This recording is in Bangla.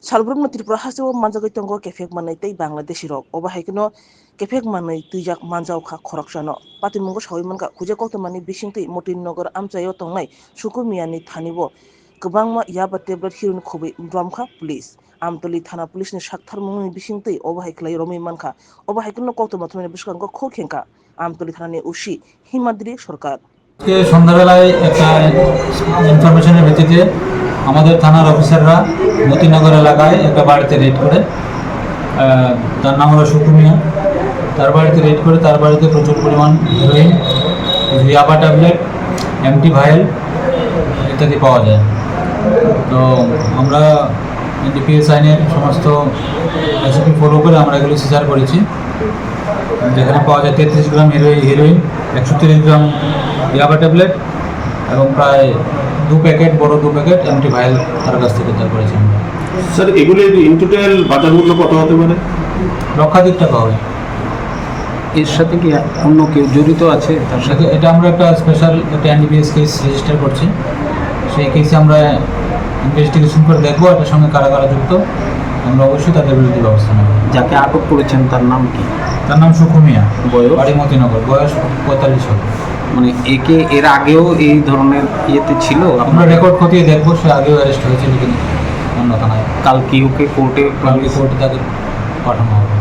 Salbrumno Tripura haseo manjagai tongo kefek manai tei Bangladeshi rok obo haikeno kefek manai tuijak manjau kha khoroksano patimungo sawimanka kuje koktomani bisingtui Motinnagar amchaio tongnai Sukumiyani thanibo kwbangma yaba tablet heroin khubui dramkha police Amtoli thana police ni saktharmungni bisingtui obo haiklai romui mankha obo haikeno koktoma thumani biskango kho khenka Amtoli thanani usi Himadri Sarkar আজকে সন্ধ্যাবেলায় একটা ইনফরমেশনের ভিত্তিতে আমাদের থানার অফিসাররা মতিনগর এলাকায় একটা বাড়িতে রেড করে তার নাম হলো সুকুমিয়া তার বাড়িতে রেড করে তার বাড়িতে প্রচুর পরিমাণ হেরোইন ইয়াবা ট্যাবলেট এমটি ভাইল ইত্যাদি পাওয়া যায়। তো আমরা ডিপিএস আইনের সমস্ত রেসিপি ফলো করে আমরা এগুলো সিজার করেছি, যেখানে পাওয়া যায় 33 গ্রাম হেরোইন 130 গ্রাম ইয়াবা ট্যাবলেট এবং প্রায় 2 প্যাকেট বড় 2 প্যাকেট এমটি ভাইল তার কাছ থেকে উদ্ধার করেছি। স্যার এগুলির ইন টোটাল বাজার মূল্য কত হতে পারে? লক্ষাধিক টাকা হবে। এর সাথে কি অন্য কেউ জড়িত আছে? তার সাথে এটা আমরা একটা স্পেশাল একটা এনডিপিএস কেস রেজিস্টার করছি, সেই কেসে আমরা ইনভেস্টিগেশন করে দেখবো এটার সঙ্গে কারা কারা যুক্ত, আমরা অবশ্যই তাদের বিরুদ্ধে ব্যবস্থা নেব। যাকে আটক করেছেন তার নাম কি? তার নাম সুকুমিয়া, বয়স? বাড়ি মতিনগর, বয়স 45 হবে। মানে একে এর আগেও এই ধরনের ইয়েতে ছিল? আমরা রেকর্ড খতিয়ে দেখবো সে আগেও অ্যারেস্ট হয়েছিল কিনা অন্য থানায়। কাল কি ওকে কোর্টে কালকে কোর্টে তাদের পাঠানো হবে।